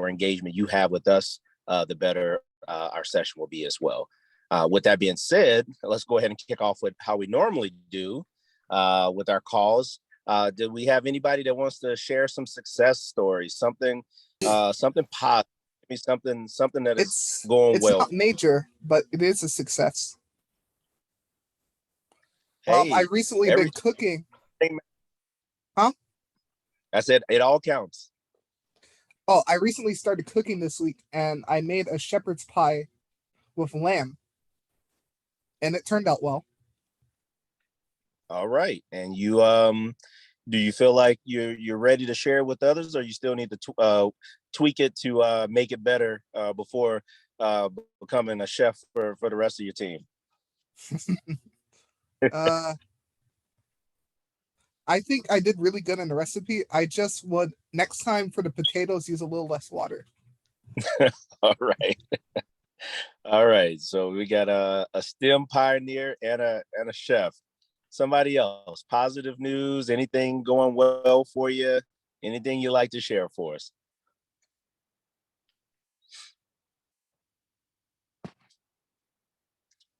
more engagement you have with us, the better our session will be as well. With that being said, let's go ahead and kick off with how we normally do with our calls. Do we have anybody that wants to share some success stories, something positive, something that is going well? It's not major, but it is a success. Hey, I recently been cooking. Huh? I said it all counts. Oh, I recently started cooking this week, and I made a shepherd's pie with lamb, and it turned out well. All right, and you do you feel like you're ready to share with others, or you still need to tweak it to make it better before becoming a chef for the rest of your team? I think I did really good in the recipe. I just would next time for the potatoes use a little less water. All right. All right. So we got a STEM pioneer and a chef. Somebody else, positive news, anything going well for you? Anything you like to share for us?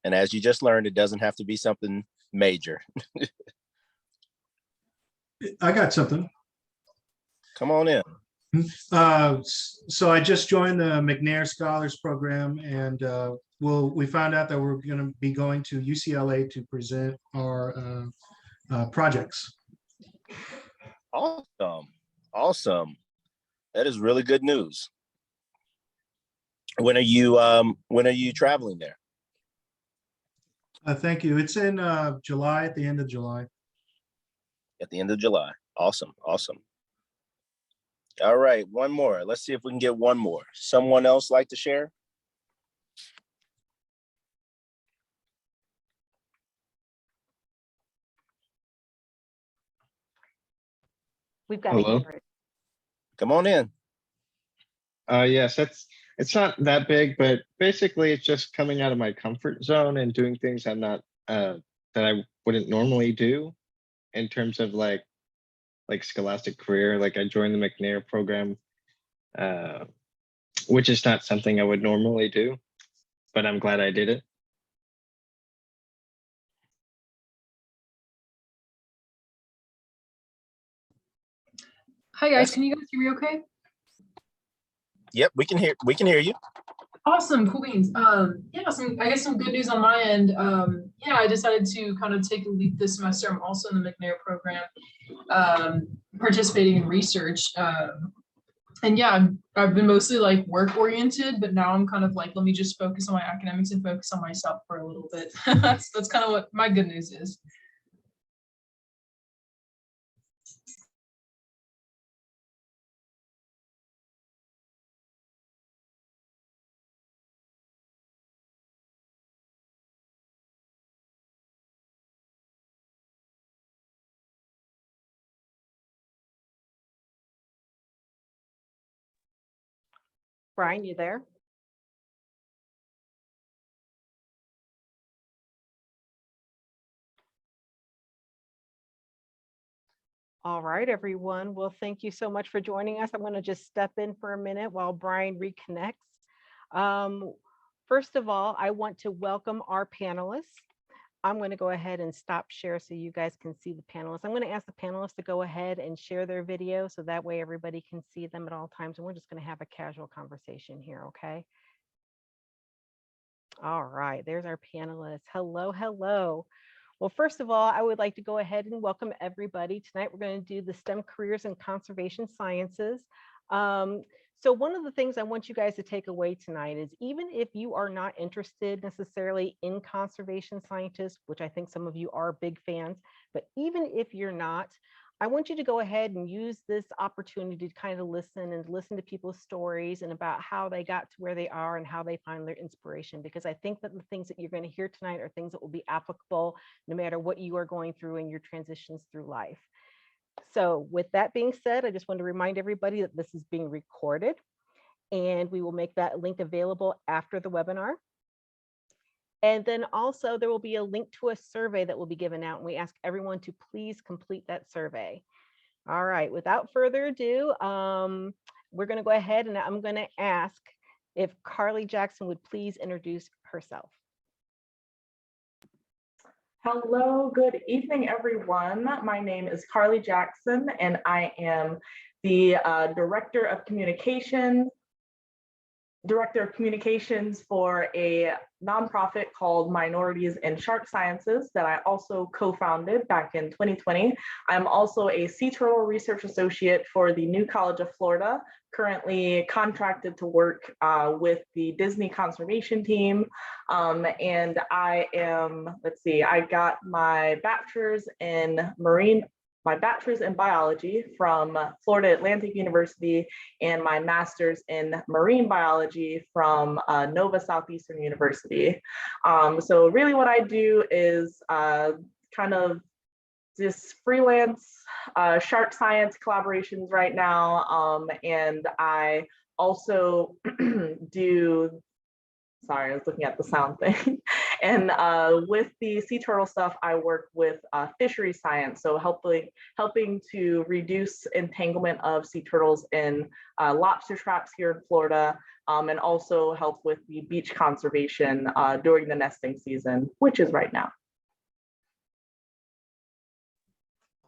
And as you just learned, it doesn't have to be something major. I got something. Come on in. So I just joined the McNair Scholars Program, and we found out that we're going to be going to UCLA to present our projects. Awesome. That is really good news. When are you traveling there? Thank you. It's in July, at the end of July. At the end of July. Awesome. All right, one more. Let's see if we can get one more. Someone else like to share? We've got Hello. Come on in. Yes, it's not that big, but basically it's just coming out of my comfort zone and doing things I'm not that I wouldn't normally do in terms of like scholastic career. Like I joined the McNair program, which is not something I would normally do, but I'm glad I did it. Hi guys, can you guys hear me okay? Yep, we can hear you. Awesome, cool beans. Yeah, I guess some good news on my end. Yeah, I decided to kind of take a leap this semester. I'm also in the McNair program, participating in research. And yeah, I've been mostly like work oriented, but now I'm kind of like, let me just focus on my academics and focus on myself for a little bit. that's kind of what my good news is. Brian, you there? All right, everyone. Well, thank you so much for joining us. I'm going to just step in for a minute while Brian reconnects. First of all, I want to welcome our panelists. I'm going to go ahead and stop share so you guys can see the panelists. I'm going to ask the panelists to go ahead and share their video so that way everybody can see them at all times. And we're just going to have a casual conversation here, okay? All right, there's our panelists. Hello. Well, first of all, I would like to go ahead and welcome everybody. Tonight, we're going to do the STEM careers in conservation sciences. So one of the things I want you guys to take away tonight is even if you are not interested necessarily in conservation scientists, which I think some of you are big fans, but even if you're not, I want you to go ahead and use this opportunity to kind of listen to people's stories and about how they got to where they are and how they find their inspiration, because I think that the things that you're going to hear tonight are things that will be applicable no matter what you are going through in your transitions through life. So with that being said, I just want to remind everybody that this is being recorded and we will make that link available after the webinar. And then also there will be a link to a survey that will be given out, and we ask everyone to please complete that survey. All right, without further ado, we're going to go ahead and I'm going to ask if Carlee Jackson would please introduce herself. Hello, good evening, everyone. My name is Carlee Jackson, and I am the Director of Communications for a nonprofit called Minorities in Shark Sciences that I also co-founded back in 2020. I'm also a sea turtle research associate for the New College of Florida, currently contracted to work with the Disney conservation team. And I am, I got my bachelor's in biology from Florida Atlantic University and my master's in marine biology from Nova Southeastern University. So really what I do is kind of just freelance shark science collaborations right now. And I also sorry, I was looking at the sound thing. And with the sea turtle stuff, I work with fishery science, so helping to reduce entanglement of sea turtles in lobster traps here in Florida, and also help with the beach conservation during the nesting season, which is right now.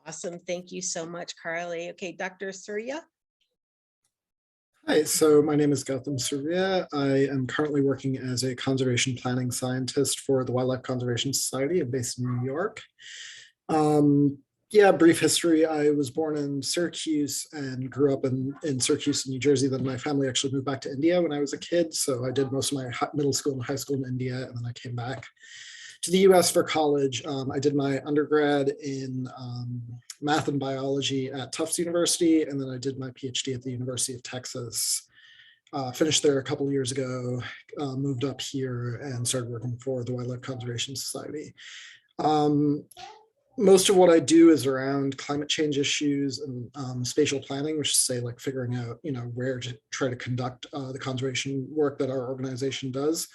Awesome. Thank you so much, Carlee. Okay, Dr. Surya. Hi, so my name is Gautam Surya. I am currently working as a conservation planning scientist for the Wildlife Conservation Society. I'm based in New York. Yeah, brief history. I was born in Syracuse and grew up in Syracuse, New Jersey. Then my family actually moved back to India when I was a kid. So I did most of my middle school and high school in India, and then I came back to the US for college. I did my undergrad in math and biology at Tufts University, and then I did my PhD at the University of Texas. Finished there a couple of years ago, moved up here and started working for the Wildlife Conservation Society. Most of what I do is around climate change issues and spatial planning, which is say like figuring out, where to try to conduct the conservation work that our organization does.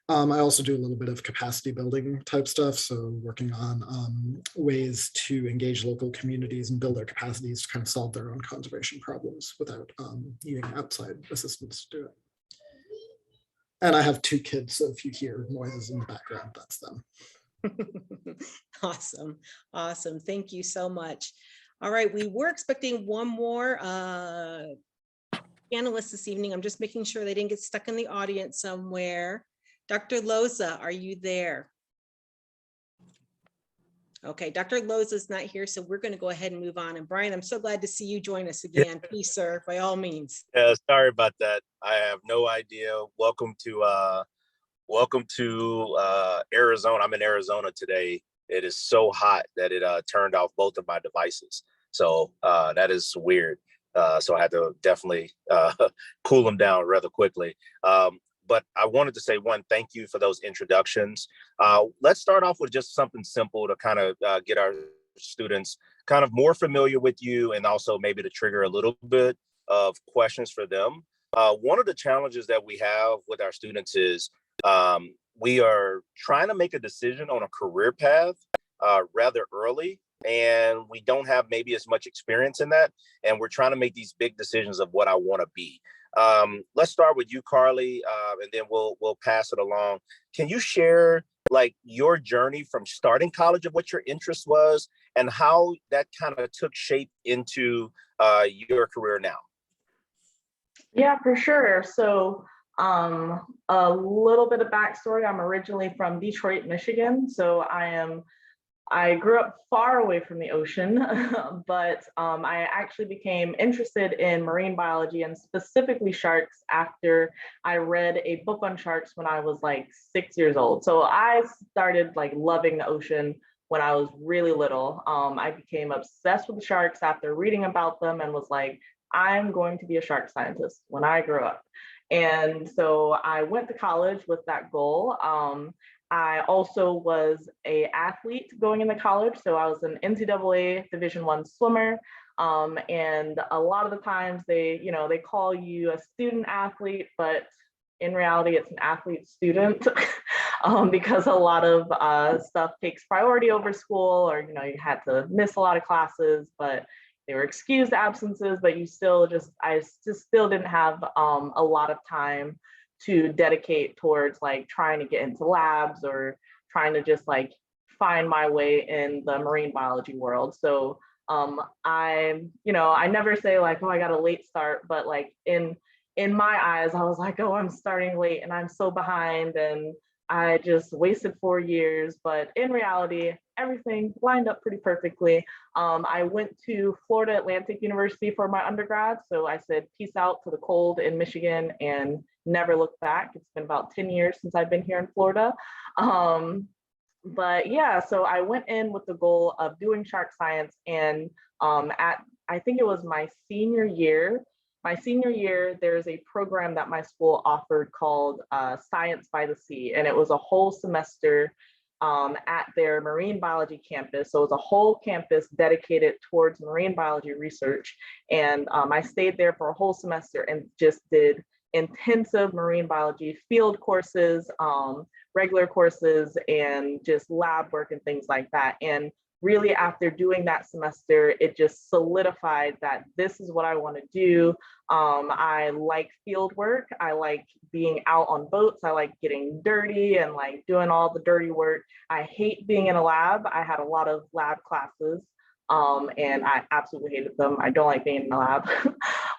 I also do a little bit of capacity building type stuff. So working on ways to engage local communities and build their capacities to kind of solve their own conservation problems without needing outside assistance to do it. And I have 2 kids, so if you hear noises in the background, that's them. Awesome. Awesome. Thank you so much. All right. We were expecting one more panelist this evening. I'm just making sure they didn't get stuck in the audience somewhere. Dr. Loza, are you there? Okay, Dr. Loza is not here, so we're going to go ahead and move on. And Brian, I'm so glad to see you join us again. Please, sir, by all means. Yeah, sorry about that. I have no idea. Welcome to Arizona. I'm in Arizona today. It is so hot that it turned off both of my devices. So that is weird. So I had to definitely cool them down rather quickly. But I wanted to say thank you for those introductions. Let's start off with just something simple to kind of get our students kind of more familiar with you, and also maybe to trigger a little bit of questions for them. One of the challenges that we have with our students is we are trying to make a decision on a career path rather early, and we don't have maybe as much experience in that. And we're trying to make these big decisions of what I want to be. Let's start with you, Carlee, and then we'll pass it along. Can you share like your journey from starting college of what your interest was and how that kind of took shape into your career now? Yeah, for sure. So a little bit of backstory. I'm originally from Detroit, Michigan. So I grew up far away from the ocean, but I actually became interested in marine biology and specifically sharks after I read a book on sharks when I was like 6 years old. So I started like loving the ocean when I was really little. I became obsessed with the sharks after reading about them and was like, I'm going to be a shark scientist when I grow up. And so I went to college with that goal. I also was an athlete going into college. So I was an NCAA Division I swimmer. And a lot of the times they call you a student athlete, but in reality, it's an athlete student because a lot of stuff takes priority over school, or, you had to miss a lot of classes. But they were excused absences, but you still I just still didn't have a lot of time to dedicate towards like trying to get into labs or trying to just like find my way in the marine biology world. So I never say like, oh, I got a late start, but like in my eyes, I was like, oh, I'm starting late and I'm so behind and I just wasted 4 years. But in reality, everything lined up pretty perfectly. I went to Florida Atlantic University for my undergrad. So I said, peace out to the cold in Michigan and never looked back. It's been about 10 years since I've been here in Florida. But yeah, so I went in with the goal of doing shark science, and I think it was my senior year, there's a program that my school offered called Science by the Sea, and it was a whole semester at their marine biology campus. So it was a whole campus dedicated towards marine biology research. And I stayed there for a whole semester and just did intensive marine biology field courses, regular courses, and just lab work and things like that. And really after doing that semester, it just solidified that this is what I want to do. I like field work. I like being out on boats. I like getting dirty and like doing all the dirty work. I hate being in a lab. I had a lot of lab classes and I absolutely hated them. I don't like being in the lab.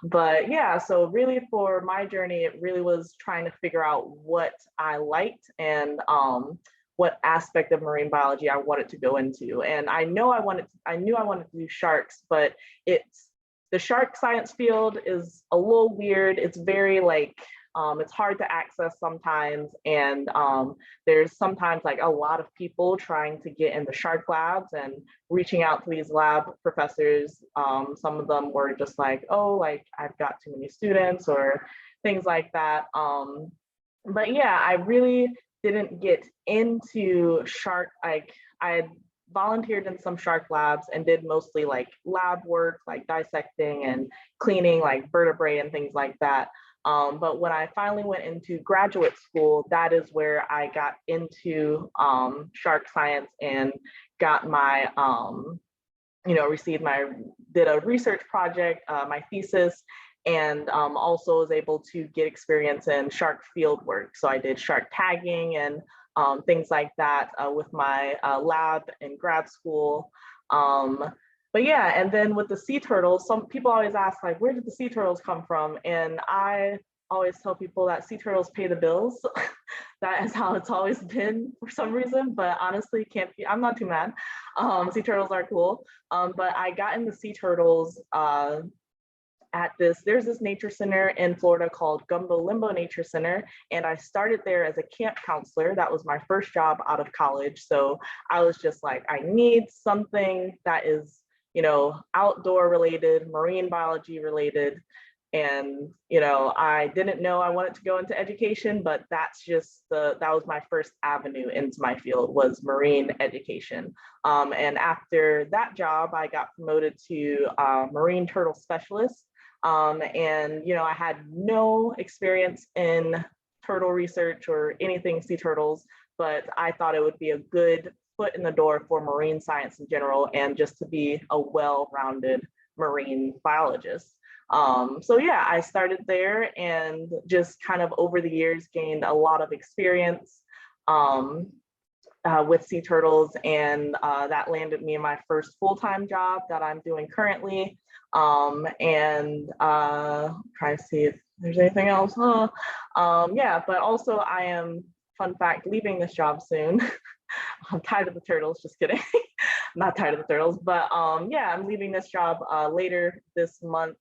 But yeah, so really for my journey, it really was trying to figure out what I liked and what aspect of marine biology I wanted to go into. And I knew I wanted to do sharks, but the shark science field is a little weird. It's very like, it's hard to access sometimes. And there's sometimes like a lot of people trying to get into shark labs and reaching out to these lab professors. Some of them were just like, oh, like I've got too many students or things like that. But yeah, I really didn't get into shark, like I had volunteered in some shark labs and did mostly like lab work, like dissecting and cleaning like vertebrae and things like that. But when I finally went into graduate school, that is where I got into shark science and got my, did a research project, my thesis, and also was able to get experience in shark field work. So I did shark tagging and things like that with my lab in grad school. But yeah, and then with the sea turtles, some people always ask like, where did the sea turtles come from? And I always tell people that sea turtles pay the bills. That is how it's always been for some reason, but honestly, I'm not too mad. Sea turtles are cool. But I got into sea turtles there's this nature center in Florida called Gumbo Limbo Nature Center. And I started there as a camp counselor. That was my first job out of college. So I was just like, I need something that is, outdoor related, marine biology related. And, I didn't know I wanted to go into education, but that was my first avenue into my field, was marine education. And after that job, I got promoted to marine turtle specialist. And, I had no experience in turtle research or anything sea turtles, but I thought it would be a good foot in the door for marine science in general, and just to be a well-rounded marine biologist. So yeah, I started there and just kind of over the years gained a lot of experience with sea turtles, and that landed me in my first full-time job that I'm doing currently. And try to see if there's anything else. Yeah, but also I am, fun fact, leaving this job soon. I'm tired of the turtles, just kidding. Not tired of the turtles, but yeah, I'm leaving this job later this month.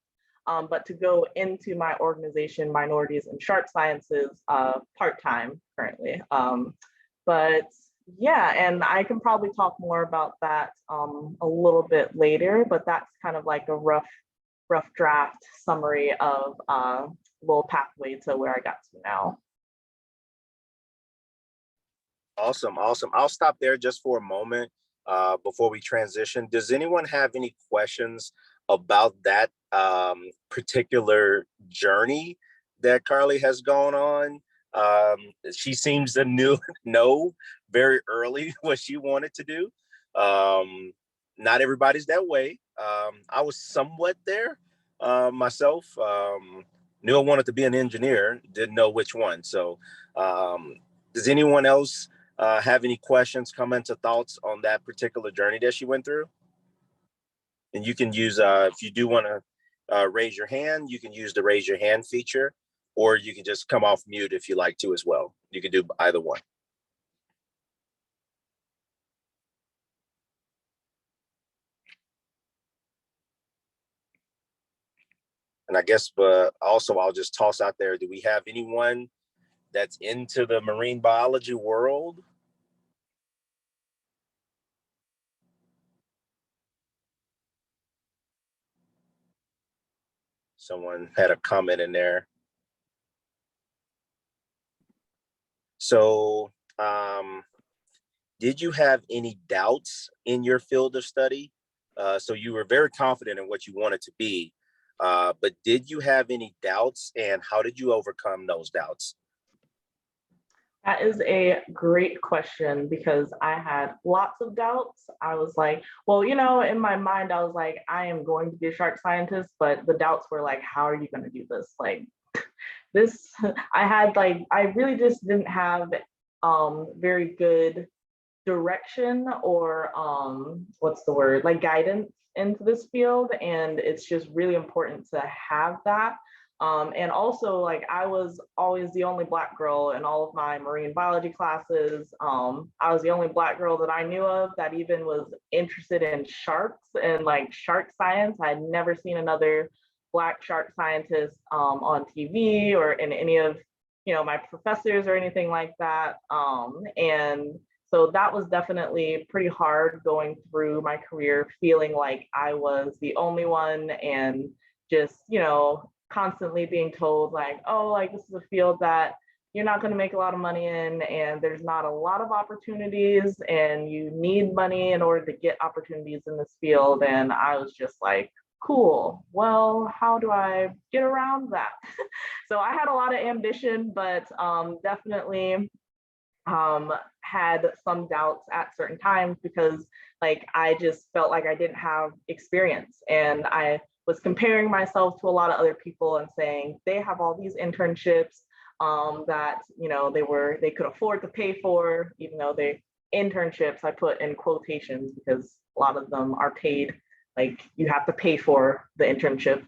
But to go into my organization, Minorities in Shark Sciences, part-time currently. But yeah, and I can probably talk more about that a little bit later, but that's kind of like a rough draft summary of little pathway to where I got to now. Awesome. I'll stop there just for a moment before we transition. Does anyone have any questions about that particular journey that Carlee has gone on? She seems to know very early what she wanted to do. Not everybody's that way. I was somewhat there myself. Knew I wanted to be an engineer, didn't know which one. So does anyone else have any questions, comments, or thoughts on that particular journey that she went through? And you can use, if you do want to raise your hand, you can use the raise your hand feature, or you can just come off mute if you like to as well. You can do either one. And I guess, but also I'll just toss out there, do we have anyone that's into the marine biology world? Someone had a comment in there. So did you have any doubts in your field of study? So you were very confident in what you wanted to be, but did you have any doubts, and how did you overcome those doubts? That is a great question, because I had lots of doubts. I was like, well, you know, in my mind, I was like, I am going to be a shark scientist, but the doubts were like, how are you going to do this? Like this, I really just didn't have very good direction or what's the word, like guidance into this field. And it's just really important to have that. And also, like, I was always the only Black girl in all of my marine biology classes. I was the only Black girl that I knew of that even was interested in sharks and like shark science. I had never seen another Black shark scientist on TV or in any of, you know, my professors or anything like that. And so that was definitely pretty hard going through my career, feeling like I was the only one, and just, you know, constantly being told like, oh, like this is a field that you're not going to make a lot of money in, and there's not a lot of opportunities, and you need money in order to get opportunities in this field. And I was just like, cool, well, how do I get around that? So I had a lot of ambition, but definitely had some doubts at certain times, because like I just felt like I didn't have experience, and I was comparing myself to a lot of other people and saying they have all these internships that, you know, they could afford to pay for, even though they internships, I put in quotations because a lot of them are paid, like you have to pay for the internship.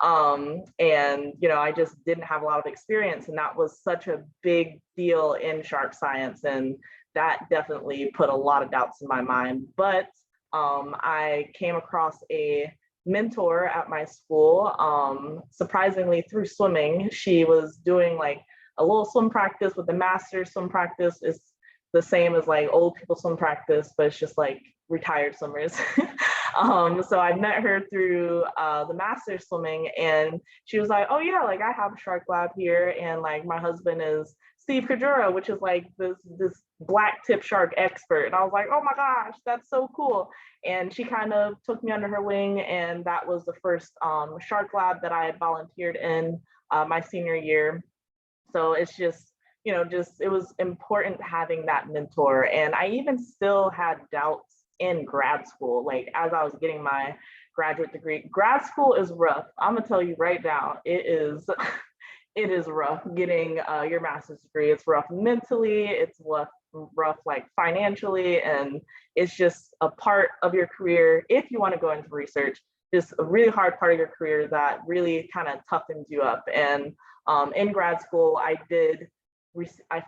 And, you know, I just didn't have a lot of experience, and that was such a big deal in shark science. And that definitely put a lot of doubts in my mind. But I came across a mentor at my school, surprisingly through swimming. She was doing like a little swim practice with the master swim practice. Is the same as like old people swim practice, but it's just like retired swimmers. So I met her through the master swimming, and she was like, oh yeah, like I have a shark lab here, and like my husband is Steve Kajura, which is like this black tip shark expert. And I was like, oh my gosh, that's so cool. And she kind of took me under her wing, and that was the first shark lab that I had volunteered in my senior year. So it's just, you know, just it was important having that mentor. And I even still had doubts in grad school, like as I was getting my graduate degree. Grad school is rough. I'm gonna tell you right now, it is rough getting your master's degree. It's rough mentally, it's rough like financially, and it's just a part of your career if you want to go into research, just a really hard part of your career that really kind of toughens you up. And in grad school, I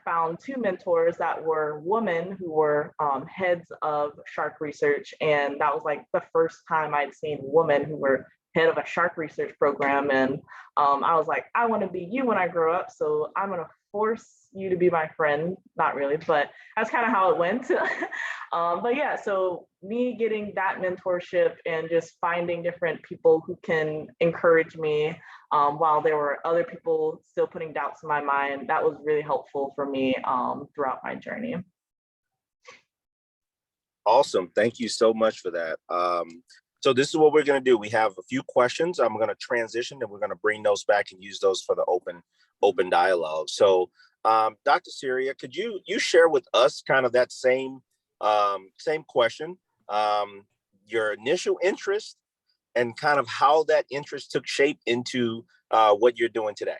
found two mentors that were women who were heads of shark research. And that was like the first time I'd seen women who were head of a shark research program. And I was like, I want to be you when I grow up, so I'm going to force you to be my friend. Not really, but that's kind of how it went. But yeah, so me getting that mentorship and just finding different people who can encourage me while there were other people still putting doubts in my mind, that was really helpful for me throughout my journey. Awesome. Thank you so much for that. So this is what we're going to do. We have a few questions. I'm going to transition, and we're going to bring those back and use those for the open dialogue. So Dr. Surya, could you share with us kind of that same question, your initial interest, and kind of how that interest took shape into what you're doing today.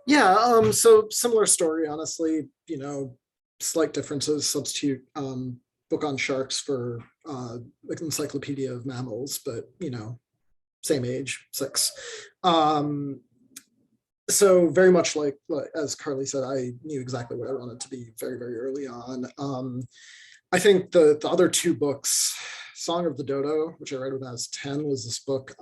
Yeah, so similar story, honestly, slight differences, substitute book on sharks for like encyclopedia of mammals, but same age, 6. So very much like as Carlee said, I knew exactly what I wanted to be very, very early on. I think the other 2 books, Song of the Dodo, which I read when I was 10, was this book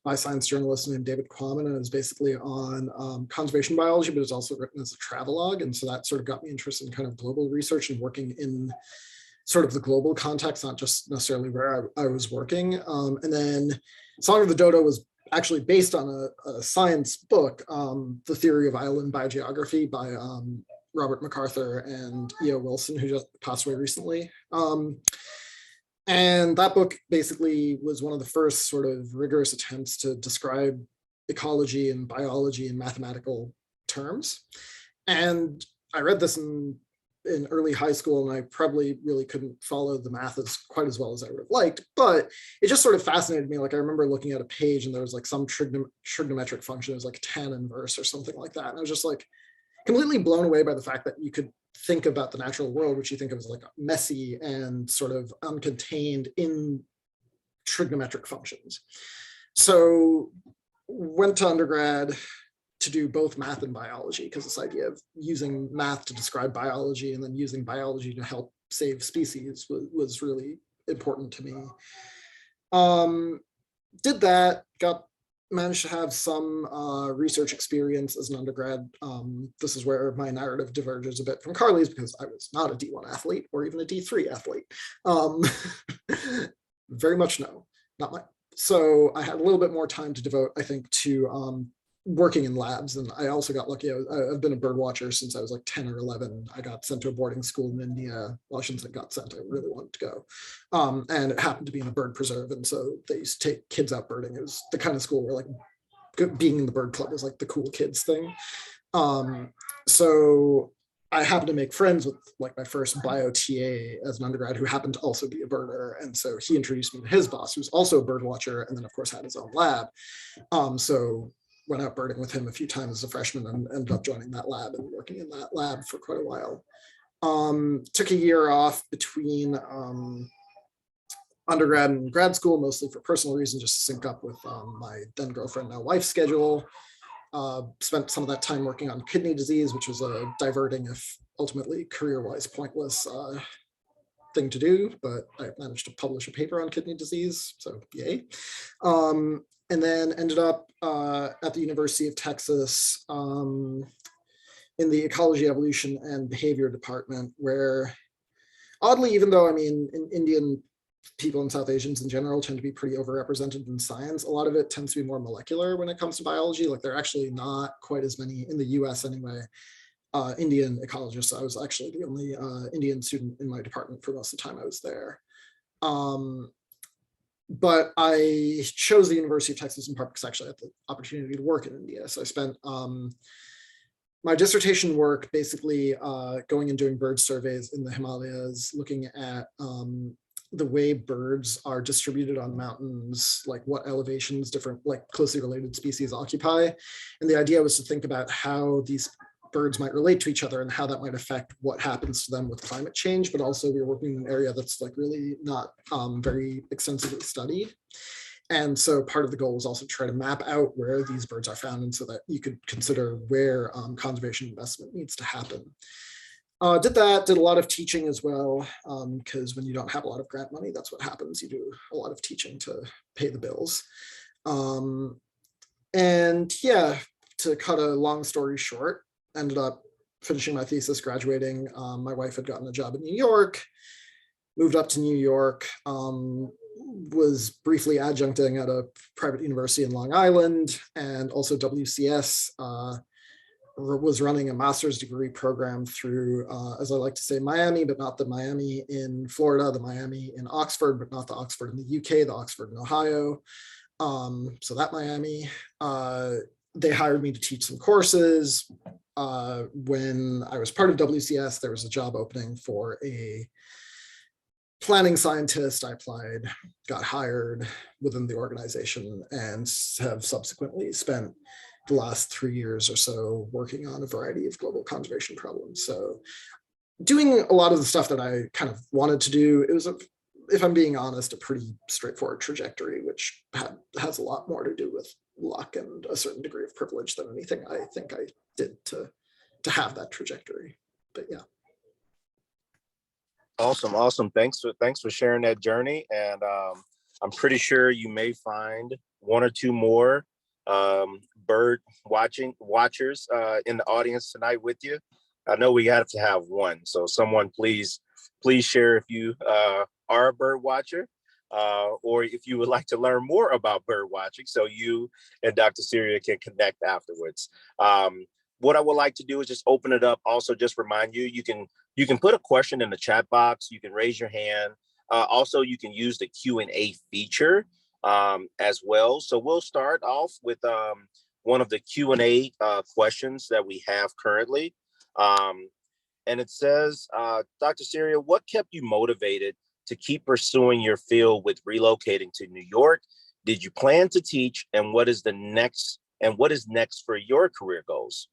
by a science journalist named David Quammen, and it was basically on conservation biology, but it's also written as a travelogue. And so that sort of got me interested in kind of global research and working in sort of the global context, not just necessarily where I was working. And then Song of the Dodo was actually based on a science book, The Theory of Island Biogeography by Robert MacArthur and E.O. Wilson, who just passed away recently. And that book basically was one of the first sort of rigorous attempts to describe ecology and biology in mathematical terms. And I read this in early high school, and I probably really couldn't follow the math quite as well as I would have liked, but it just sort of fascinated me. Like I remember looking at a page and there was like some trigonometric function, it was like tan inverse or something like that. And I was just like completely blown away by the fact that you could think about the natural world, which you think of as like messy and sort of uncontained, in trigonometric functions. So went to undergrad to do both math and biology, because this idea of using math to describe biology and then using biology to help save species was really important to me. Did that, managed to have some research experience as an undergrad. This is where my narrative diverges a bit from Carlee's, because I was not a D1 athlete or even a D3 athlete. Very much no, not my. So I had a little bit more time to devote, I think, to working in labs. And I also got lucky. I've been a bird watcher since I was like 10 or 11. I got sent to a boarding school in India. Well, I shouldn't say got sent, I really wanted to go. And it happened to be in a bird preserve. And so they used to take kids out birding. It was the kind of school where like being in the bird club was like the cool kids thing. So I happened to make friends with like my first bio TA as an undergrad, who happened to also be a birder. And so he introduced me to his boss, who's also a bird watcher, and then of course had his own lab. So went out birding with him a few times as a freshman and ended up joining that lab and working in that lab for quite a while. Took a year off between undergrad and grad school, mostly for personal reasons, just to sync up with my then girlfriend, now wife schedule. Spent some of that time working on kidney disease, which was a diverting, if ultimately career-wise pointless thing to do, but I managed to publish a paper on kidney disease, so yay. And then ended up at the University of Texas in the Ecology, Evolution, and Behavior department, where oddly, even though, I mean, Indian people and South Asians in general tend to be pretty overrepresented in science, a lot of it tends to be more molecular when it comes to biology. Like there are actually not quite as many, in the US anyway, Indian ecologists. I was actually the only Indian student in my department for most of the time I was there. But I chose the University of Texas in part because I actually had the opportunity to work in India. So I spent my dissertation work basically going and doing bird surveys in the Himalayas, looking at the way birds are distributed on mountains, like what elevations different, like closely related species occupy. And the idea was to think about how these birds might relate to each other and how that might affect what happens to them with climate change. But also we were working in an area that's like really not very extensively studied. And so part of the goal was also to try to map out where these birds are found, and so that you could consider where conservation investment needs to happen. Did that, did a lot of teaching as well, because when you don't have a lot of grant money, that's what happens. You do a lot of teaching to pay the bills. And yeah, to cut a long story short, ended up finishing my thesis, graduating. My wife had gotten a job in New York, moved up to New York, was briefly adjuncting at a private university in Long Island, and also WCS was running a master's degree program through, as I like to say, Miami, but not the Miami in Florida, the Miami in Oxford, but not the Oxford in the UK, the Oxford in Ohio. So that Miami, they hired me to teach some courses. When I was part of WCS, there was a job opening for a planning scientist. I applied, got hired within the organization, and have subsequently spent the last 3 years or so working on a variety of global conservation problems. So doing a lot of the stuff that I kind of wanted to do. It was, if I'm being honest, a pretty straightforward trajectory, which has a lot more to do with luck and a certain degree of privilege than anything I think I did to have that trajectory. But yeah. Awesome. Thanks for sharing that journey. And I'm pretty sure you may find one or two more bird watchers in the audience tonight with you. I know we have to have one. So someone please share if you are a bird watcher, or if you would like to learn more about bird watching, so you and Dr. Surya can connect afterwards. What I would like to do is just open it up. Also, just remind you, you can put a question in the chat box. You can raise your hand. Also, you can use the Q&A feature as well. So we'll start off with one of the Q&A questions that we have currently. And it says, Dr. Surya, what kept you motivated to keep pursuing your field with relocating to New York? Did you plan to teach, and what is next for your career goals?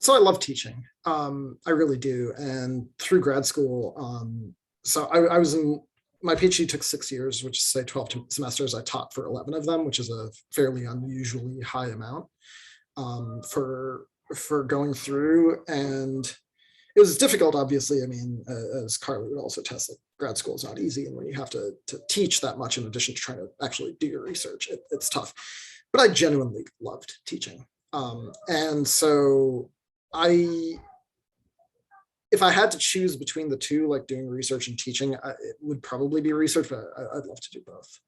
So I love teaching. I really do. And through grad school, so I was in, my PhD took 6 years, which is say 12 semesters. I taught for 11 of them, which is a fairly unusually high amount for going through. And it was difficult, obviously. I mean, as Carlee would also attest, like grad school is not easy. And when you have to teach that much in addition to trying to actually do your research, it's tough. But I genuinely loved teaching. And so if I had to choose between the two, like doing research and teaching, it would probably be research, but I'd love to do both.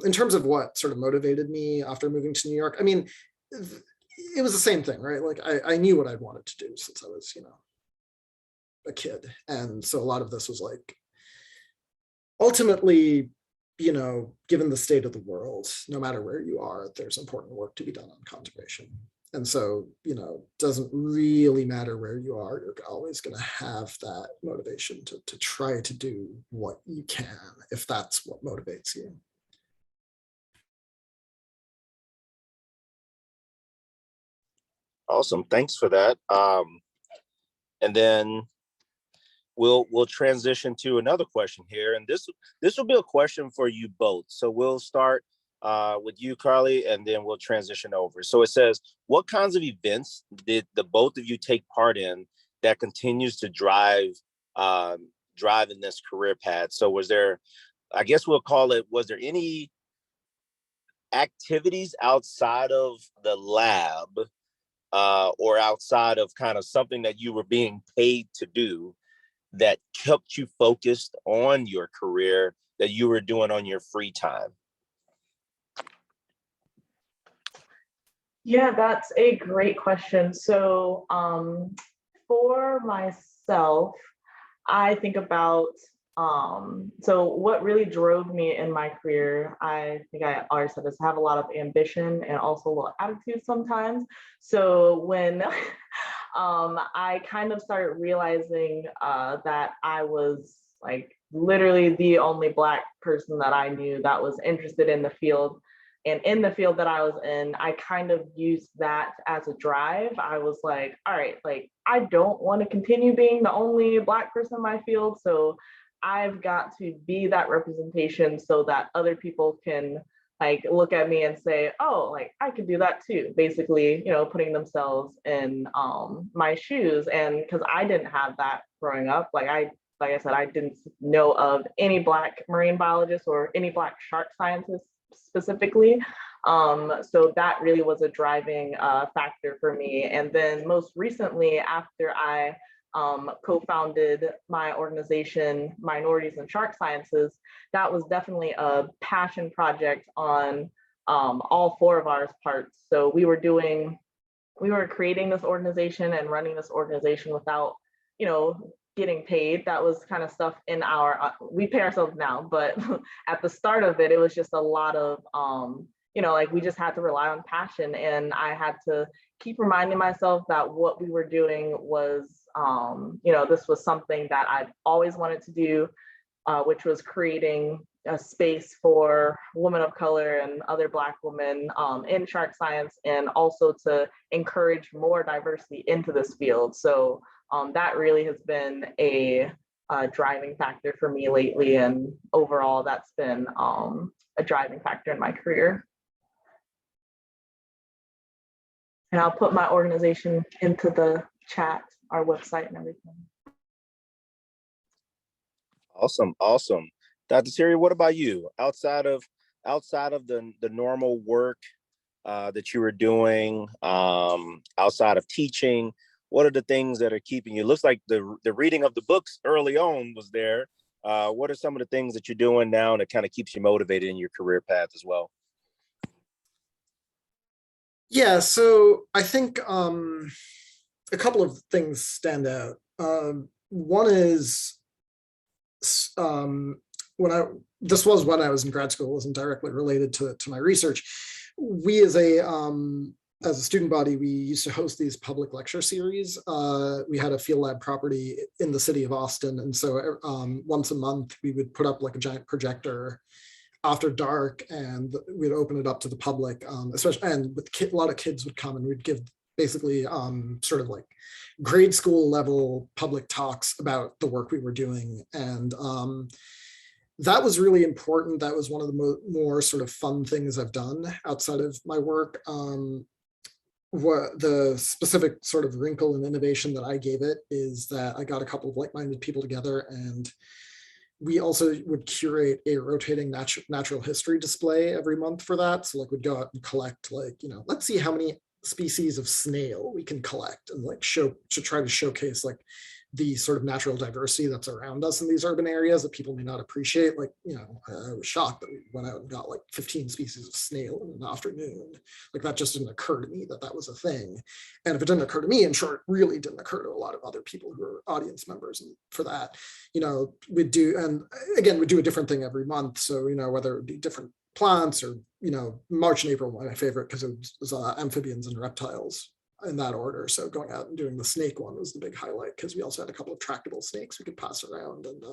In terms of what sort of motivated me after moving to New York, I mean, it was the same thing, right? Like I knew what I'd wanted to do since I was, a kid. And so a lot of this was like, ultimately, given the state of the world, no matter where you are, there's important work to be done on conservation. And so, doesn't really matter where you are, you're always going to have that motivation to try to do what you can, if that's what motivates you. Awesome. Thanks for that. And then we'll transition to another question here. And this will be a question for you both. So we'll start with you, Carlee, and then we'll transition over. So it says, what kinds of events did the both of you take part in that continues to drive in this career path? So was there, I guess we'll call it, was there any activities outside of the lab or outside of kind of something that you were being paid to do that kept you focused on your career that you were doing on your free time? Yeah, that's a great question. So for myself, I think about, so what really drove me in my career, I think I already said this, I have a lot of ambition and also a little attitude sometimes. So when I kind of started realizing that I was like literally the only Black person that I knew that was interested in the field, and in the field that I was in, I kind of used that as a drive. I was like, all right, like, I don't want to continue being the only Black person in my field. So I've got to be that representation so that other people can like look at me and say, oh, like I could do that too. Basically, putting themselves in my shoes. And because I didn't have that growing up, like I said, I didn't know of any Black marine biologists or any Black shark scientists specifically. So that really was a driving factor for me. And then most recently, after I co-founded my organization, Minorities in Shark Sciences, that was definitely a passion project on all four of our parts. So we were creating this organization and running this organization without, getting paid. That was kind of stuff in our, we pay ourselves now, but at the start of it, it was just a lot of, like we just had to rely on passion. And I had to keep reminding myself that what we were doing was this was something that I've always wanted to do, which was creating a space for women of color and other Black women in shark science, and also to encourage more diversity into this field. So that really has been a driving factor for me lately, and overall that's been a driving factor in my career. And I'll put my organization into the chat, our website and everything. Awesome, awesome. Dr. Surya, what about you? Outside of the normal work that you were doing, outside of teaching, what are the things that are keeping you? Looks like the reading of the books early on was there. What are some of the things that you're doing now that kind of keeps you motivated in your career path as well? Yeah, so I think a couple of things stand out. One is this was when I was in grad school, it wasn't directly related to my research. We as a student body, we used to host these public lecture series. We had a field lab property in the city of Austin. And so once a month, we would put up like a giant projector after dark, and we'd open it up to the public, especially, and with a lot of kids would come, and we'd give basically sort of like grade school level public talks about the work we were doing. And that was really important. That was one of the more sort of fun things I've done outside of my work. What the specific sort of wrinkle and innovation that I gave it is that I got a couple of like-minded people together, and we also would curate a rotating natural history display every month for that. So like we'd go out and collect, like, let's see how many species of snail we can collect, and like try to showcase like the sort of natural diversity that's around us in these urban areas that people may not appreciate. Like, I was shocked that we went out and got like 15 species of snail in an afternoon. Like that just didn't occur to me that was a thing. And if it didn't occur to me, I'm sure it really didn't occur to a lot of other people who are audience members. And for that, we'd do a different thing every month. So, whether it be different plants or, March and April were my favorite because it was amphibians and reptiles in that order. So going out and doing the snake one was the big highlight, because we also had a couple of tractable snakes we could pass around and,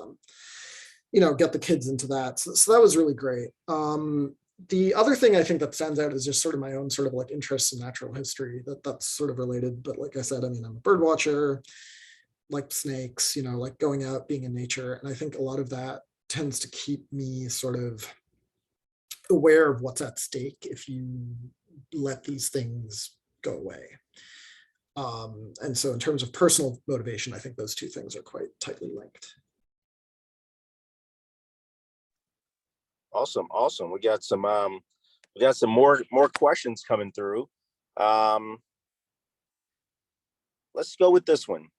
get the kids into that. So that was really great. The other thing I think that stands out is just sort of my own sort of like interest in natural history that's sort of related. But like I said, I'm a bird watcher, like snakes, like going out, being in nature. And I think a lot of that tends to keep me sort of aware of what's at stake if you let these things go away. And so in terms of personal motivation, I think those two things are quite tightly linked. Awesome. We got some more questions coming through. Let's go with this one.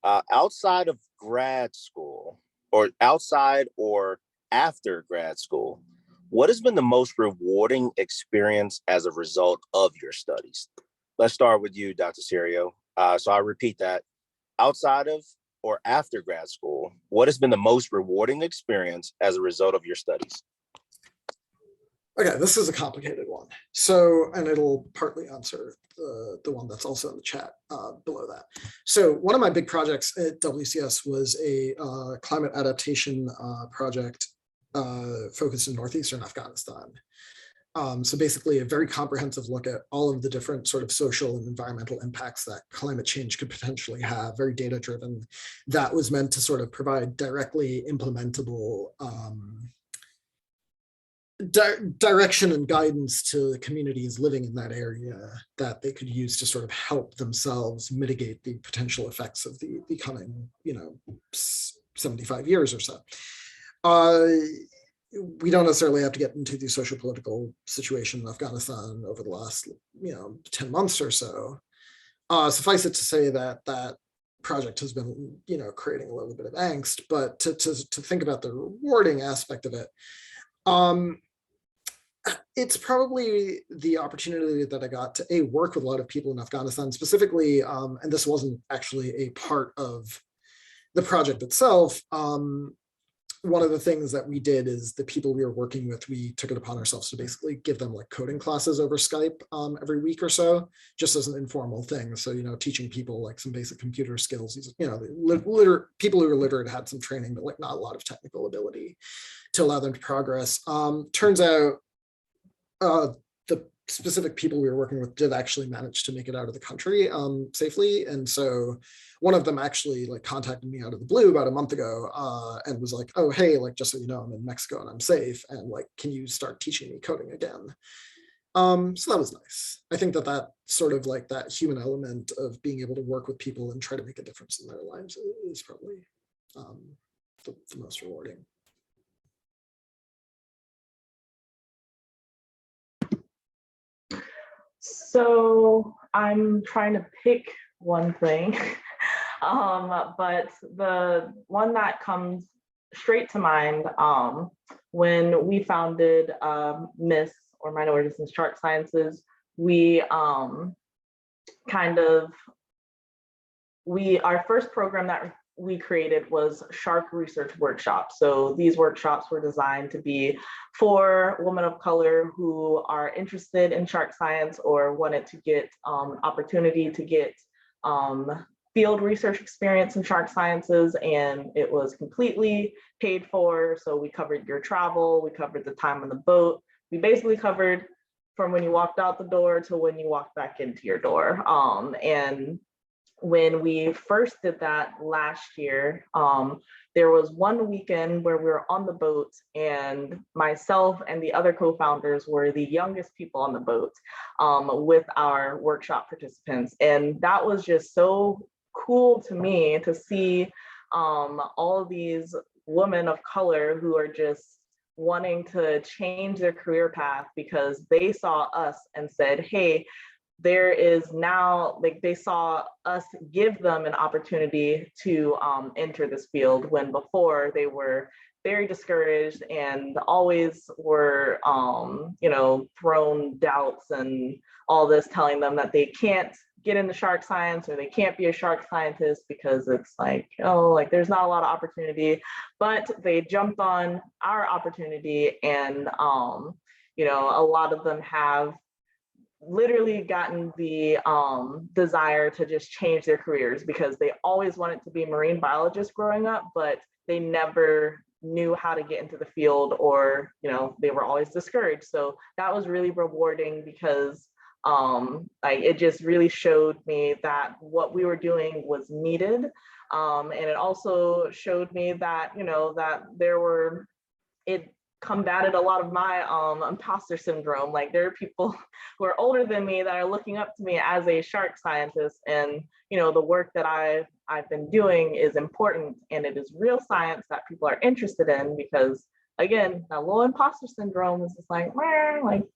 Outside of grad school, or outside or after grad school, what has been the most rewarding experience as a result of your studies? Let's start with you, Dr. Surya. So I'll repeat that. Outside of or after grad school, what has been the most rewarding experience as a result of your studies? Okay, this is a complicated one. So, and it'll partly answer the one that's also in the chat below that. So one of my big projects at WCS was a climate adaptation project focused in northeastern Afghanistan. So basically a very comprehensive look at all of the different sort of social and environmental impacts that climate change could potentially have, very data driven. That was meant to sort of provide directly implementable direction and guidance to the communities living in that area that they could use to sort of help themselves mitigate the potential effects of the coming, 75 years or so. We don't necessarily have to get into the social political situation in Afghanistan over the last, 10 months or so. Suffice it to say that that project has been, creating a little bit of angst, but to think about the rewarding aspect of it, it's probably the opportunity that I got to work with a lot of people in Afghanistan specifically, and this wasn't actually a part of the project itself, one of the things that we did is the people we were working with, we took it upon ourselves to basically give them like coding classes over Skype every week or so, just as an informal thing. So, teaching people like some basic computer skills, people who were literate had some training, but like not a lot of technical ability to allow them to progress. Turns out the specific people we were working with did actually manage to make it out of the country safely. And so one of them actually like contacted me out of the blue about a month ago and was like, oh, hey, like, just so you know, I'm in Mexico and I'm safe. And like, can you start teaching me coding again? So that was nice. I think that sort of like that human element of being able to work with people and try to make a difference in their lives is probably the most rewarding. So I'm trying to pick one thing, but the one that comes straight to mind when we founded MISS, or Minorities in Shark Sciences, our first program that we created was shark research workshops. So these workshops were designed to be for women of color who are interested in shark science or wanted to get opportunity to get field research experience in shark sciences, and it was completely paid for. So we covered your travel, we covered the time on the boat, we basically covered from when you walked out the door to when you walked back into your door. And when we first did that last year, there was one weekend where we were on the boat and myself and the other co-founders were the youngest people on the boat with our workshop participants. And that was just so cool to me to see all of these women of color who are just wanting to change their career path because they saw us and said, hey, there is now, like, they saw us give them an opportunity to enter this field when before they were very discouraged and always were, thrown doubts and all this, telling them that they can't get into shark science or they can't be a shark scientist because it's like, oh, like there's not a lot of opportunity. But they jumped on our opportunity, and a lot of them have literally gotten the desire to just change their careers because they always wanted to be marine biologists growing up, but they never knew how to get into the field, or they were always discouraged. So that was really rewarding because it just really showed me that what we were doing was needed, and it also showed me that it combated a lot of my imposter syndrome. Like, there are people who are older than me that are looking up to me as a shark scientist, and the work that I've been doing is important, and it is real science that people are interested in, because again, that little imposter syndrome is just like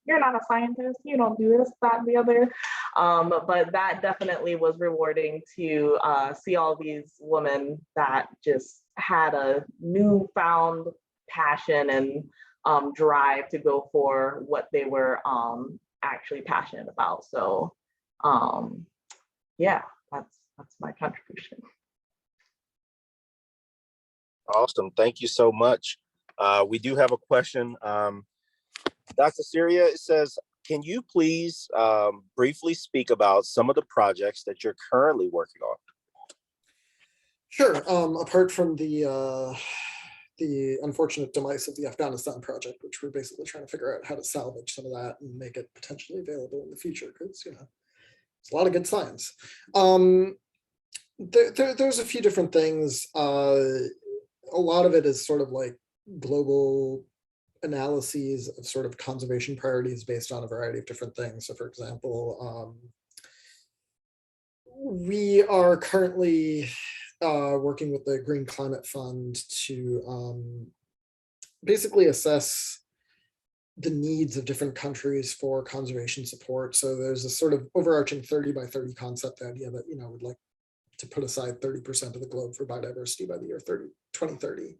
you're not a scientist, you don't do this, that, and the other. But that definitely was rewarding to see all these women that just had a newfound passion and drive to go for what they were actually passionate about. So yeah, that's my contribution. Awesome. Thank you so much. We do have a question. Dr. Surya, it says, can you please briefly speak about some of the projects that you're currently working on? Sure. Apart from the unfortunate demise of the Afghanistan project, which we're basically trying to figure out how to salvage some of that and make it potentially available in the future, because it's a lot of good science. There's a few different things. A lot of it is sort of like global analyses of sort of conservation priorities based on a variety of different things. So, for example, we are currently working with the Green Climate Fund to basically assess the needs of different countries for conservation support. So there's a sort of overarching 30 by 30 concept, the idea that, we'd like to put aside 30% of the globe for biodiversity by the year 2030.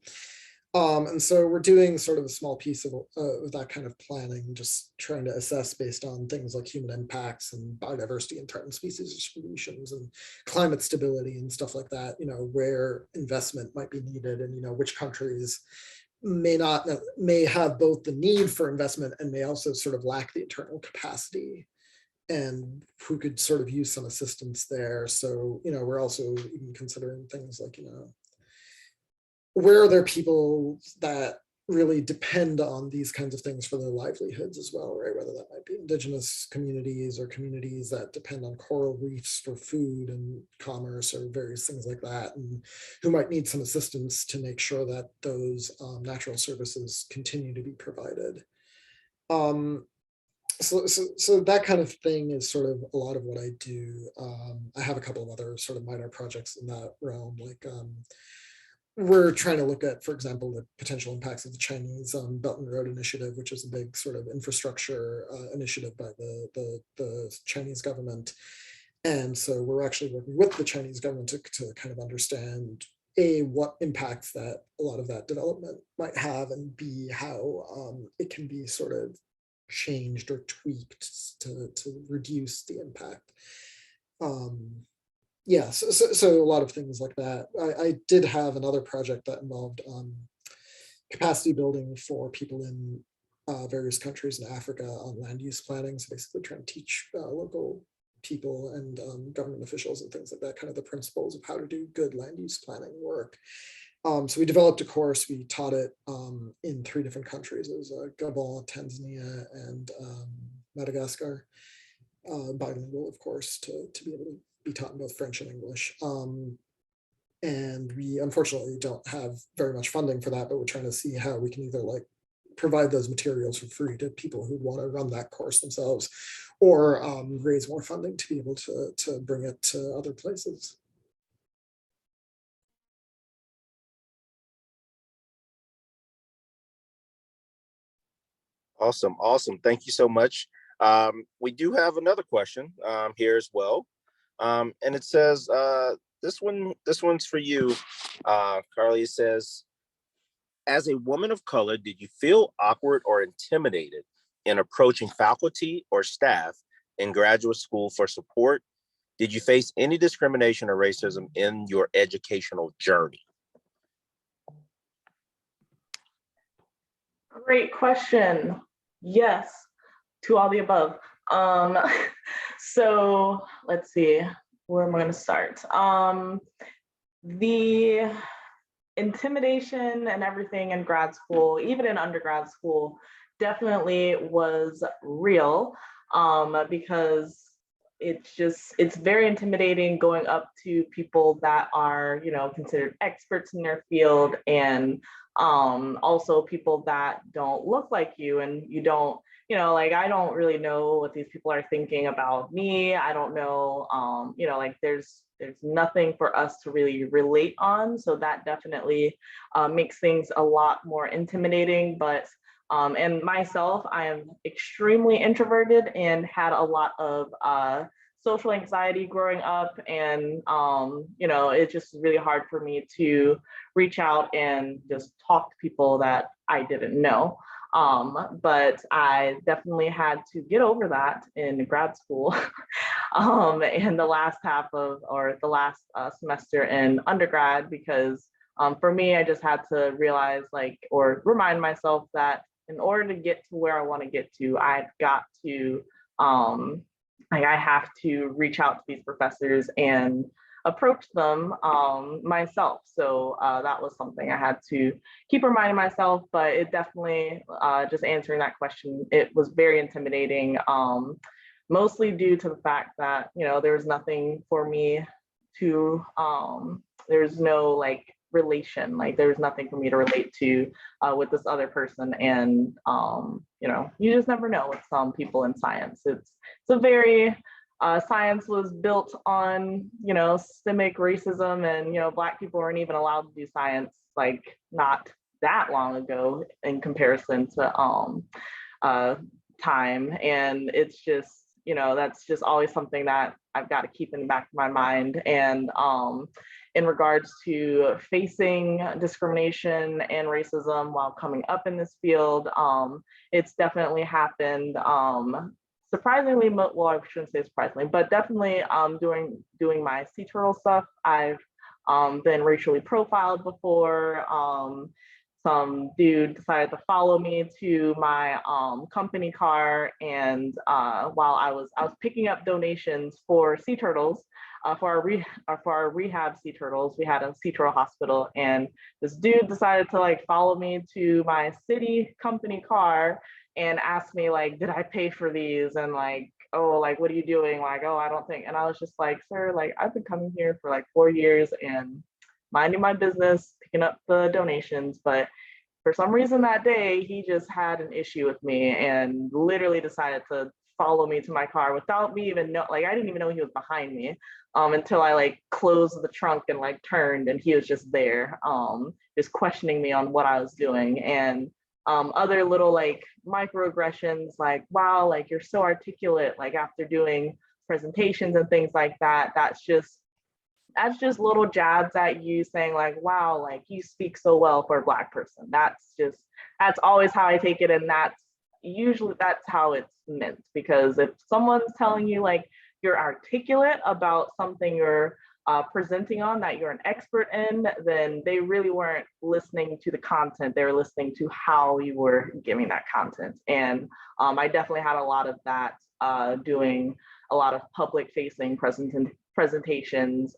And so we're doing sort of a small piece of that kind of planning, just trying to assess based on things like human impacts and biodiversity and threatened species distributions and climate stability and stuff like that, where investment might be needed, and, which countries may have both the need for investment and may also sort of lack the internal capacity, and who could sort of use some assistance there. So, we're also even considering things like, where are there people that really depend on these kinds of things for their livelihoods as well, right? Whether that might be indigenous communities or communities that depend on coral reefs for food and commerce or various things like that, and who might need some assistance to make sure that those natural services continue to be provided. So that kind of thing is sort of a lot of what I do. I have a couple of other sort of minor projects in that realm, like we're trying to look at, for example, the potential impacts of the Chinese Belt and Road Initiative, which is a big sort of infrastructure initiative by the Chinese government. And so we're actually working with the Chinese government to kind of understand, A, what impacts that a lot of that development might have, and B, how it can be sort of changed or tweaked to reduce the impact. Yeah, so a lot of things like that. I did have another project that involved capacity building for people in various countries in Africa on land use planning. So basically trying to teach local people and government officials and things like that, kind of the principles of how to do good land use planning work. So we developed a course, we taught it in 3 different countries. It was Gabon, Tanzania, and Madagascar, bilingual, of course, to be able to be taught in both French and English. And we unfortunately don't have very much funding for that, but we're trying to see how we can either like provide those materials for free to people who want to run that course themselves, or raise more funding to be able to bring it to other places. Awesome. Thank you so much. We do have another question here as well. And it says, this one's for you, Carlee. It says, as a woman of color, did you feel awkward or intimidated in approaching faculty or staff in graduate school for support? Did you face any discrimination or racism in your educational journey? Great question. Yes, to all the above. So let's see, where am I going to start? The intimidation and everything in grad school, even in undergrad school, definitely was real, because it's very intimidating going up to people that are, considered experts in their field, and also people that don't look like you, and you don't, like, I don't really know what these people are thinking about me. I don't know, like there's nothing for us to really relate on. So that definitely makes things a lot more intimidating. But and myself, I am extremely introverted and had a lot of social anxiety growing up, and it's just really hard for me to reach out and just talk to people that I didn't know. But I definitely had to get over that in grad school. In the last semester in undergrad, because for me, I just had to realize, or remind myself that in order to get to where I want to get to, I've got to, I have to reach out to these professors and approach them myself. So that was something I had to keep reminding myself, but it definitely, just answering that question, it was very intimidating, mostly due to the fact that, there was nothing for me to, there's no relation, there was nothing for me to relate to with this other person. And, you just never know with some people in science. It's a very, science was built on, systemic racism, and, Black people weren't even allowed to do science, not that long ago in comparison to time. And it's just, that's just always something that I've got to keep in the back of my mind. And in regards to facing discrimination and racism while coming up in this field. It's definitely happened. Surprisingly, well, I shouldn't say surprisingly, but definitely doing my sea turtle stuff, I've been racially profiled before. Some dude decided to follow me to my company car, and while I was picking up donations for sea turtles, for our rehab sea turtles, we had a sea turtle hospital, and this dude decided to like follow me to my city company car and ask me like, did I pay for these? And like, oh, like, what are you doing? Like, oh, I don't think. And I was just like, sir, like, I've been coming here for like 4 years and minding my business, picking up the donations. But for some reason that day, he just had an issue with me and literally decided to follow me to my car without me even know, like, I didn't even know he was behind me until I like closed the trunk and like turned, and he was just there, just questioning me on what I was doing. And other little like microaggressions, like, wow, like you're so articulate, like after doing presentations and things like that. That's just little jabs at you saying like, wow, like you speak so well for a Black person. That's always how I take it. And that's how it's meant, because if someone's telling you like you're articulate about something you're presenting on, that you're an expert in, then they really weren't listening to the content. They were listening to how you were giving that content. And I definitely had a lot of that doing a lot of public facing presentations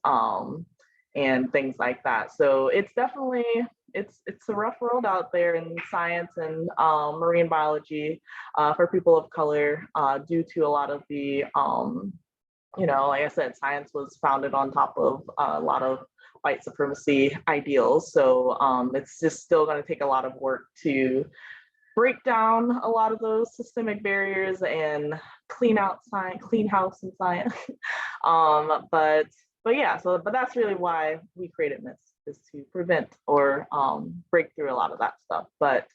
and things like that. So it's definitely, it's a rough world out there in science and marine biology for people of color, due to a lot of the like I said, science was founded on top of a lot of white supremacy ideals. So it's just still going to take a lot of work to break down a lot of those systemic barriers and clean house in science. But yeah, but that's really why we created myths, is to prevent or break through a lot of that stuff. But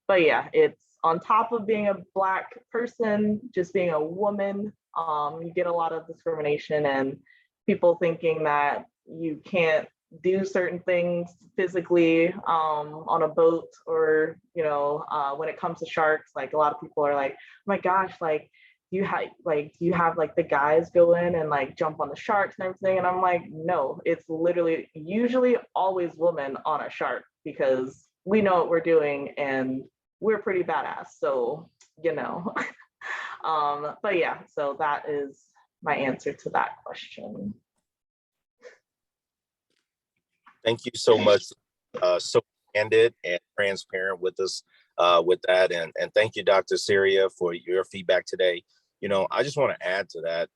yeah, it's on top of being a Black person, just being a woman, you get a lot of discrimination and people thinking that you can't do certain things physically on a boat, or when it comes to sharks. Like a lot of people are like, oh my gosh, like you have like the guys go in and like jump on the sharks and everything. And I'm like, no, it's literally usually always women on a shark, because we know what we're doing and we're pretty badass. So but yeah, so that is my answer to that question. Thank you so much. So candid and transparent with us with that. And thank you, Dr. Surya, for your feedback today. I just want to add to that,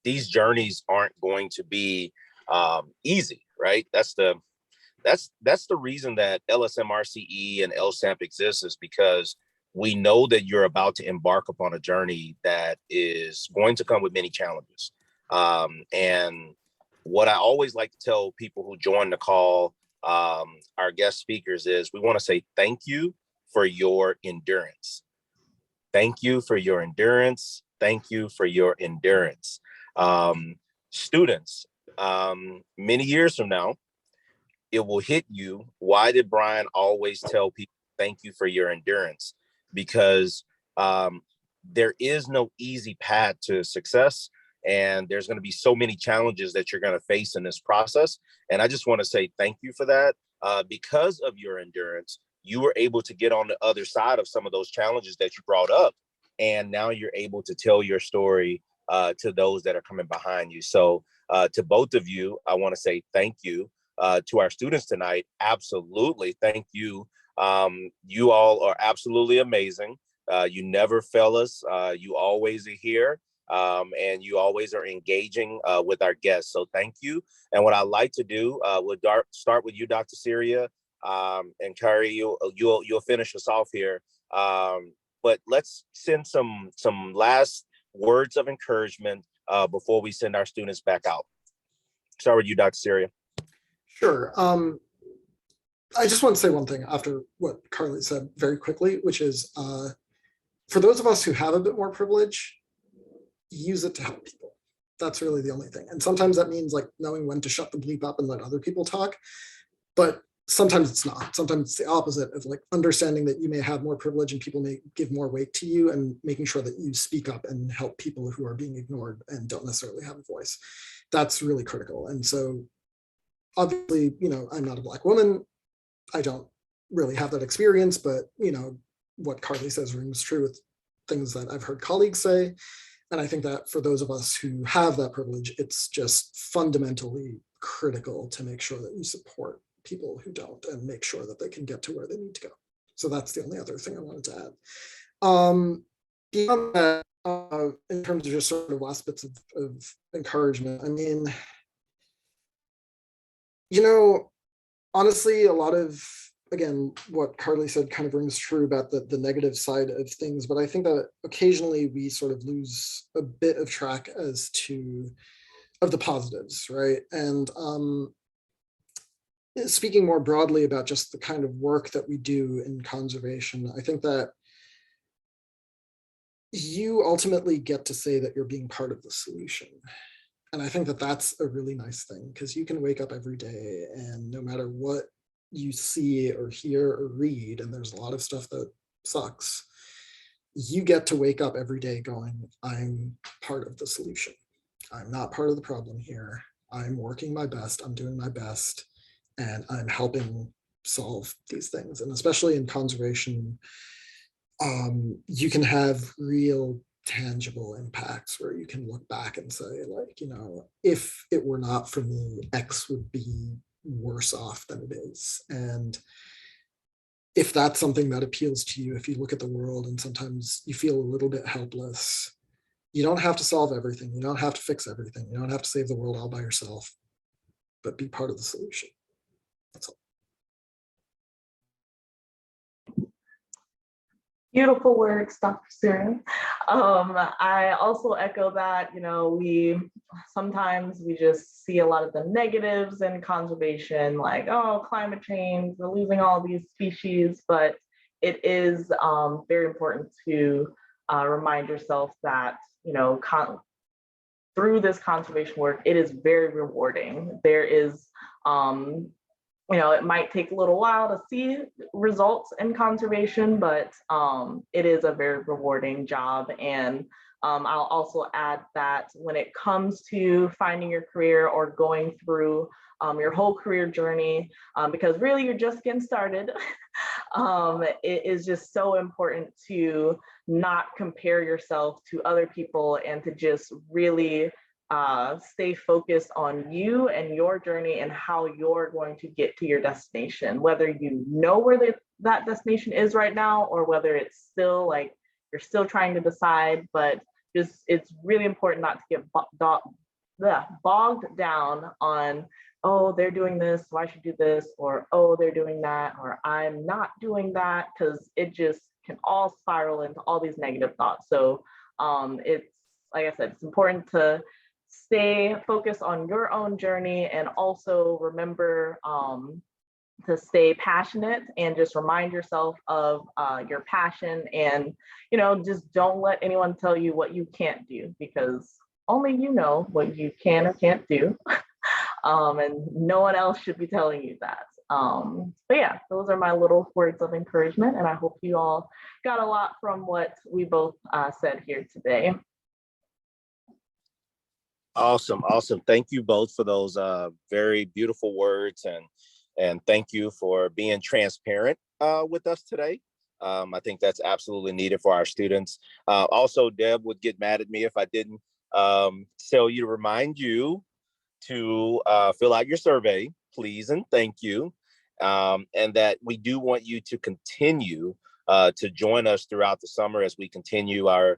these journeys aren't going to be easy, right? That's the reason that LSMRCE and LSAMP exists, is because we know that you're about to embark upon a journey that is going to come with many challenges. And what I always like to tell people who join the call, our guest speakers, is we want to say thank you for your endurance. Thank you for your endurance. Thank you for your endurance. Students, many years from now, it will hit you. Why did Brian always tell people thank you for your endurance? Because there is no easy path to success, and there's going to be so many challenges that you're going to face in this process. And I just want to say thank you for that. Because of your endurance, you were able to get on the other side of some of those challenges that you brought up, and now you're able to tell your story to those that are coming behind you. So to both of you, I want to say thank you. To our students tonight, absolutely thank you. You all are absolutely amazing. You never fail us. You always are here, and you always are engaging with our guests. So thank you. And what I like to do, we'll start with you, Dr. Surya, and Carlee, you'll finish us off here. But let's send some last words of encouragement before we send our students back out. Start with you, Dr. Surya. Sure. I just want to say one thing after what Carlee said very quickly, which is for those of us who have a bit more privilege, use it to help people. That's really the only thing. And sometimes that means like knowing when to shut the bleep up and let other people talk. But sometimes it's not. Sometimes it's the opposite of like understanding that you may have more privilege and people may give more weight to you, and making sure that you speak up and help people who are being ignored and don't necessarily have a voice. That's really critical. And so obviously, you know, I'm not a Black woman. I don't really have that experience, but you know, what Carlee says rings true with things that I've heard colleagues say. And I think that for those of us who have that privilege, it's just fundamentally critical to make sure that you support people who don't and make sure that they can get to where they need to go. So that's the only other thing I wanted to add. Beyond that, in terms of just sort of last bits of encouragement, I mean, you know, honestly, a lot of, again, what Carlee said kind of rings true about the negative side of things, but I think that occasionally we sort of lose a bit of track as to of the positives, right? And speaking more broadly about just the kind of work that we do in conservation, I think that you ultimately get to say that you're being part of the solution. And I think that that's a really nice thing, because you can wake up every day and no matter what you see or hear or read, and there's a lot of stuff that sucks, you get to wake up every day going, I'm part of the solution. I'm not part of the problem here. I'm working my best, I'm doing my best, and I'm helping solve these things. And especially in conservation, you can have real tangible impacts where you can look back and say, like, you know, if it were not for me, X would be worse off than it is. And if that's something that appeals to you, if you look at the world and sometimes you feel a little bit helpless, you don't have to solve everything. You don't have to fix everything. You don't have to save the world all by yourself, but be part of the solution. That's all. Beautiful words, Dr. Surya. I also echo that, you know, we sometimes just see a lot of the negatives in conservation, like, oh, climate change, we're losing all these species, but it is very important to remind yourself that, you know, through this conservation work, it is very rewarding. There is, you know, it might take a little while to see results in conservation, but it is a very rewarding job. And I'll also add that when it comes to finding your career or going through your whole career journey, because really you're just getting started, it is just so important to not compare yourself to other people and to just really stay focused on you and your journey and how you're going to get to your destination, whether you know where that destination is right now or whether it's still like you're still trying to decide. But just it's really important not to get bogged down on, oh, they're doing this, so I should do this, or oh, they're doing that, or I'm not doing that, because it just can all spiral into all these negative thoughts. So it's, like I said, it's important to stay focused on your own journey and also remember to stay passionate and just remind yourself of your passion, and, you know, just don't let anyone tell you what you can't do, because only you know what you can or can't do. And no one else should be telling you that. But yeah, those are my little words of encouragement, and I hope you all got a lot from what we both said here today. Awesome. Thank you both for those very beautiful words, and thank you for being transparent with us today. I think that's absolutely needed for our students. Also, Deb would get mad at me if I didn't tell you to remind you to fill out your survey, please, and thank you. And that we do want you to continue to join us throughout the summer as we continue our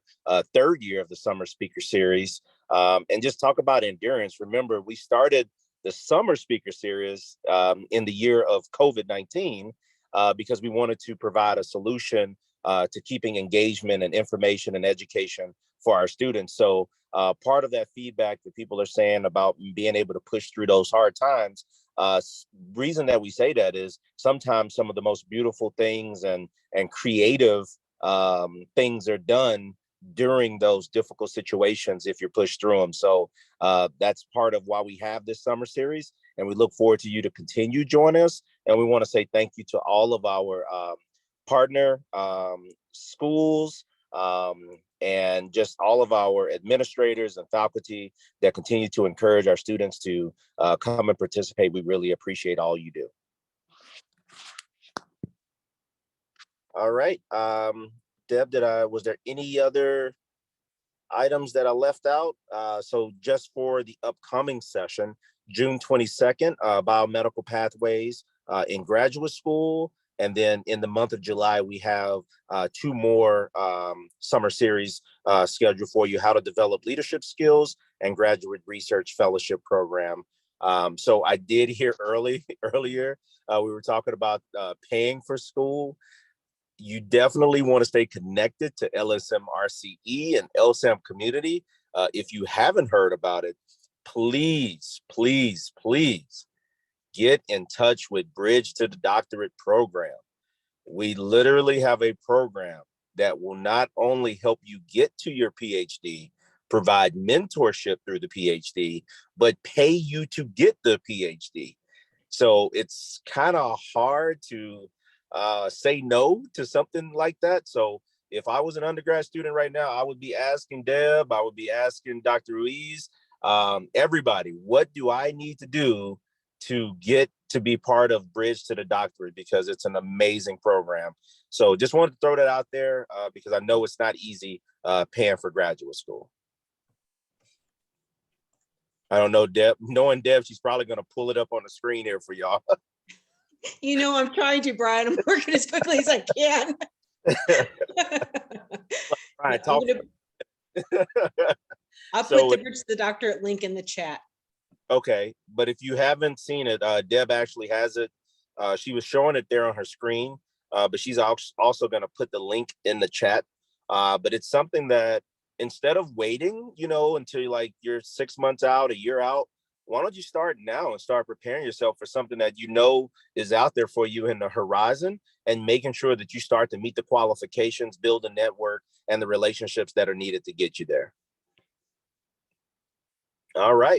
third year of the Summer Speaker Series, and just talk about endurance. Remember, we started the Summer Speaker Series in the year of COVID-19 because we wanted to provide a solution to keeping engagement and information and education for our students. So part of that feedback that people are saying about being able to push through those hard times, reason that we say that is sometimes some of the most beautiful things and creative things are done during those difficult situations if you're pushed through them. So that's part of why we have this summer series, and we look forward to you to continue joining us. And we want to say thank you to all of our partner schools and just all of our administrators and faculty that continue to encourage our students to come and participate. We really appreciate all you do. All right. Deb, was there any other items that I left out? So just for the upcoming session, June 22nd, biomedical pathways in graduate school. And then in the month of July, we have 2 more summer series scheduled for you: how to develop leadership skills and graduate research fellowship program. So I did hear earlier, we were talking about paying for school. You definitely want to stay connected to LSM RCE and LSAM community. If you haven't heard about it, please, please, please get in touch with Bridge to the Doctorate program. We literally have a program that will not only help you get to your PhD, provide mentorship through the PhD, but pay you to get the PhD. So it's kind of hard to say no to something like that. So if I was an undergrad student right now, I would be asking Deb, I would be asking Dr. Ruiz, everybody, what do I need to do to get to be part of Bridge to the Doctorate? Because it's an amazing program. So just wanted to throw that out there because I know it's not easy paying for graduate school. I don't know, Deb. Knowing Deb, she's probably going to pull it up on the screen here for y'all. You know, I'm trying to, Brian. I'm working as quickly as I can. Brian, I'll put the Bridge to the Doctorate link in the chat. Okay, but if you haven't seen it, Deb actually has it. She was showing it there on her screen, but she's also going to put the link in the chat. But it's something that instead of waiting, until like you're 6 months out, a year out, why don't you start now and start preparing yourself for something that is out there for you in the horizon, and making sure that you start to meet the qualifications, build a network, and the relationships that are needed to get you there. All right.